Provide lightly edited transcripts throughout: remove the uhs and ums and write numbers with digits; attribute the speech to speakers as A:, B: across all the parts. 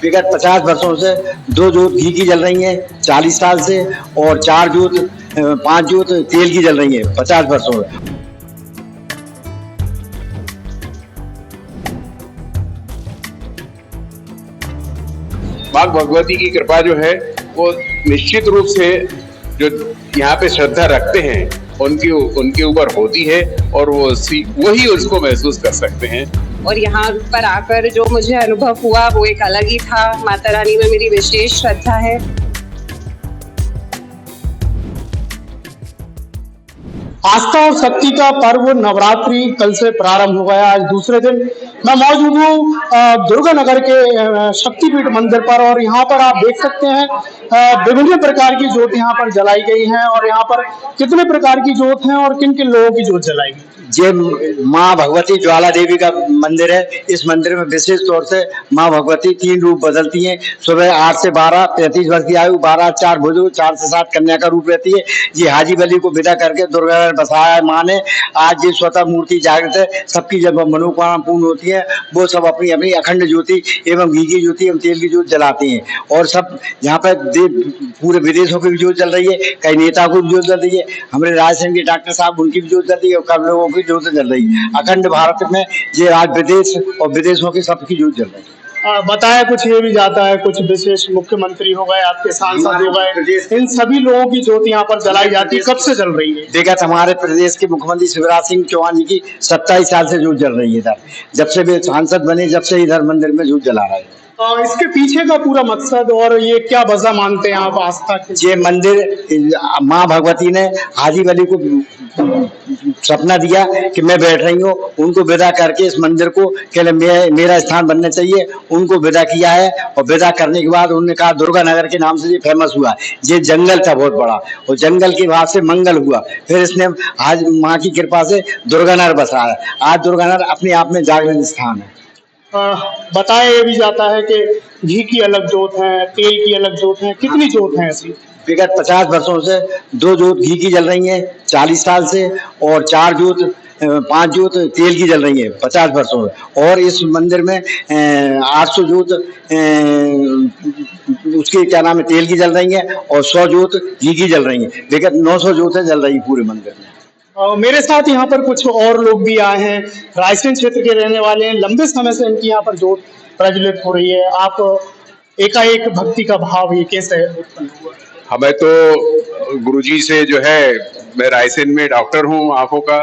A: विगत 50 वर्षों से 2 जोत घी की जल रही हैं 40 साल से, और 4 जोत 5 जोत तेल की जल रही है 50 वर्षों से।
B: माँ भगवती की कृपा जो है वो निश्चित रूप से जो यहाँ पे श्रद्धा रखते हैं उनके ऊपर होती है, और वही उसको महसूस कर सकते हैं।
C: और यहाँ पर आकर जो मुझे अनुभव हुआ वो एक अलग ही था। माता रानी में मेरी विशेष श्रद्धा है।
D: आस्था और शक्ति का पर्व नवरात्रि कल से प्रारंभ हो गया। आज दूसरे दिन मैं मौजूद हूँ दुर्गा नगर के शक्तिपीठ मंदिर पर, और यहाँ पर आप देख सकते हैं विभिन्न प्रकार की जोत यहाँ पर जलाई गई हैं। और यहाँ पर कितने प्रकार की जोत हैं और किन किन लोगों की जोत जलाई गई?
A: ये माँ भगवती ज्वाला देवी का मंदिर है। इस मंदिर में विशेष तौर से माँ भगवती 3 रूप बदलती हैं। सुबह 8 से 12 35 वर्ष की आयु, 12 4 बुजुर्ग, 4 से 7 कन्या का रूप रहती है। ये हाजी बली को विदा करके दुर्गा बसाया है माँ ने। आज ये स्वतः मूर्ति जागृत है। सबकी जब मनोकामना पूर्ण होती है वो सब अपनी अपनी अखंड ज्योति एवं घी की ज्योति एवं तेल की ज्योति जलाती हैं। और सब यहाँ पर पूरे विदेशों की भी ज्योत जल रही है, कई नेता को भी ज्योत जल रही है, हमारे राजस्थान के डॉक्टर साहब उनकी भी ज्योत जल रही है, और कई लोगों की ज्योत जल रही है। अखंड भारत में ये आज विदेश और विदेशों की सबकी ज्योत जल रही है।
D: बताया कुछ ये भी जाता है, कुछ विशेष मुख्यमंत्री हो गए, आपके सांसद हो गए, इन सभी लोगों की ज्योत यहाँ पर जलाई जाती है। कब से जल रही है?
A: विगत हमारे प्रदेश के मुख्यमंत्री शिवराज सिंह चौहान जी की 27 साल से ज्योत जल रही है इधर। जब से वे सांसद बने जब से इधर मंदिर में ज्योत जला रहे हैं।
D: इसके पीछे का पूरा मकसद और ये क्या वजह मानते हैं आप आस्था के?
A: ये मंदिर माँ भगवती ने हाजी वली को सपना दिया कि मैं बैठ रही हूँ, उनको विदा करके इस मंदिर को मेरा स्थान बनना चाहिए, उनको विदा किया है। और विदा करने के बाद उन्होंने कहा दुर्गा नगर के नाम से ये फेमस हुआ। ये जंगल था बहुत बड़ा, और जंगल की बात से मंगल हुआ। फिर इसने आज माँ की कृपा से दुर्गा नगर बसाया। आज दुर्गा नगर अपने आप में जागृत स्थान है।
D: बताया ये भी जाता है कि घी की अलग जोत है, तेल की अलग जोत है, कितनी जोत है ऐसी?
A: विगत 50 वर्षों से 2 जोत घी की जल रही हैं 40 साल से, और 4 जोत 5 जोत तेल की जल रही है 50 वर्षों से। और इस मंदिर में 800 जोत उसके क्या नाम है तेल की जल रही है, और 100 जोत घी की जल रही है। विगत 900 जोतें जल रही पूरे मंदिर में।
D: मेरे साथ यहाँ पर कुछ और लोग भी आए हैं, रायसेन क्षेत्र के रहने वाले हैं। लंबे समय से इनकी यहाँ पर जोत प्रज्वलित हो रही है। आप एकाएक भक्ति का भाव ये कैसे उत्पन्न हुआ?
B: हमें तो गुरुजी से जो है, मैं रायसेन में डॉक्टर हूँ आंखों का।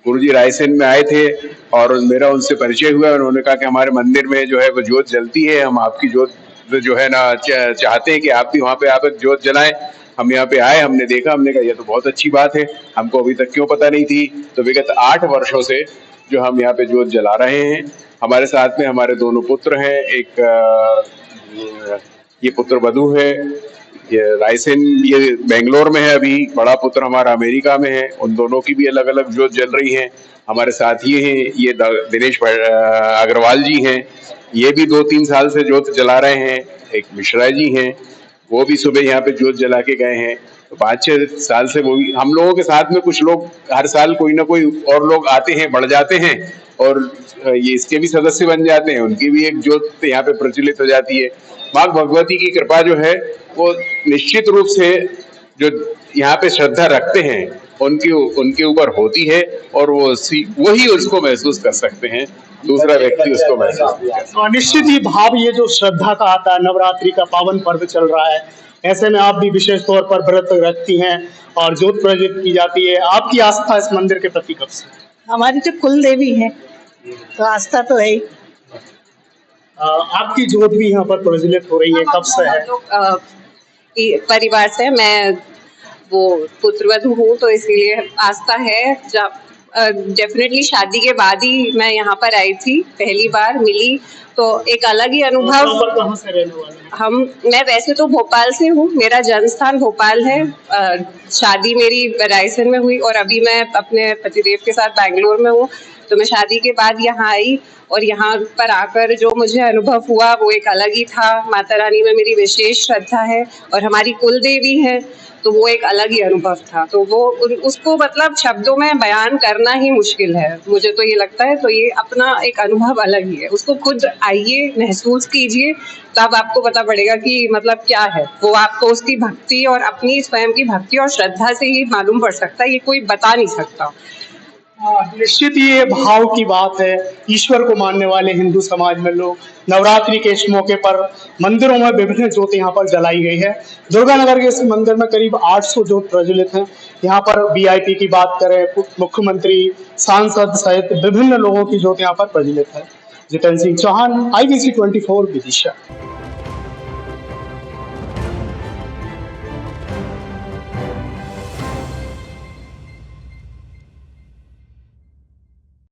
B: गुरुजी रायसेन में आए थे और मेरा उनसे परिचय हुआ। उन्होंने कहा कि हमारे मंदिर में जो है वो ज्योत जलती है, हम आपकी ज्योत जो है ना चाहते हैं कि आप भी वहाँ पे आप एक ज्योत जलाएं। हम यहाँ पे आए, हमने देखा, हमने कहा यह तो बहुत अच्छी बात है, हमको अभी तक क्यों पता नहीं थी। तो विगत 8 वर्षों से जो हम यहाँ पे ज्योत जला रहे हैं। हमारे साथ में हमारे 2 पुत्र हैं। एक ये पुत्र वधु है, ये रायसेन, ये बेंगलोर में है अभी। बड़ा पुत्र हमारा अमेरिका में है। उन दोनों की भी अलग अलग ज्योत जल रही है। हमारे साथ ये हैं, ये दिनेश अग्रवाल जी हैं, ये भी 2-3 साल से ज्योत जला रहे हैं। एक मिश्रा जी हैं, वो भी सुबह यहाँ पे ज्योत जला के गए हैं। तो 5-6 साल से वो भी हम लोगों के साथ में, कुछ लोग हर साल कोई ना कोई और लोग आते हैं, बढ़ जाते हैं, और ये इसके भी सदस्य बन जाते हैं। उनकी भी एक ज्योत यहाँ पे प्रचलित हो जाती है। माँ भगवती की कृपा जो है वो निश्चित रूप से जो यहाँ पे श्रद्धा रखते हैं उनके ऊपर होती है, और वही उसको महसूस कर सकते हैं, दूसरा व्यक्ति उसको महसूस नहीं कर सकता।
D: निश्चित ही भाव ये जो श्रद्धा का आता है, नवरात्रि का पावन पर्व चल रहा है, ऐसे में आप भी विशेष तौर पर व्रत रखती हैं और ज्योत प्रज्वलित की जाती है। आपकी आस्था इस मंदिर के प्रति कब से?
E: हमारी तो कुल देवी है, तो आस्था तो है ही।
D: आपकी ज्योत भी यहाँ पर प्रज्वलित हो रही है, कब से है?
C: परिवार से, मैं वो पुत्रवधू हूँ तो इसीलिए आस्था है। जब डेफिनेटली शादी के बाद ही मैं यहाँ पर आई थी, पहली बार मिली, तो एक अलग ही अनुभव।
D: कहाँ से रहने वाले?
C: मैं वैसे तो भोपाल से हूँ, मेरा जन्म स्थान भोपाल है। शादी मेरी रायसेन में हुई और अभी मैं अपने पतिदेव के साथ बैंगलोर में हूँ। तो मैं शादी के बाद यहाँ आई, और यहाँ पर आकर जो मुझे अनुभव हुआ वो एक अलग ही था। माता रानी में मेरी विशेष श्रद्धा है और हमारी कुल देवी है, तो वो एक अलग ही अनुभव था। तो वो उसको मतलब शब्दों में बयान करना ही मुश्किल है, मुझे तो ये लगता है। तो ये अपना एक अनुभव अलग ही है, उसको खुद आइए, महसूस कीजिए, तब आपको पता पड़ेगा कि मतलब क्या है वो। आपको उसकी भक्ति और अपनी स्वयं की भक्ति और श्रद्धा से ही मालूम पड़ सकता है, ये कोई बता नहीं सकता।
D: निश्चित ये भाव की बात है। ईश्वर को मानने वाले हिंदू समाज में लोग नवरात्रि के इस मौके पर मंदिरों में विभिन्न ज्योत यहाँ पर जलाई गई है। दुर्गानगर के इस मंदिर में करीब 800 ज्योत प्रज्वलित हैं। यहाँ पर वीआईपी की बात करें, मुख्यमंत्री, सांसद सहित विभिन्न लोगों की ज्योत यहाँ पर प्रज्वलित है। जितेंद्र सिंह चौहान, IBC 24 विदिशा।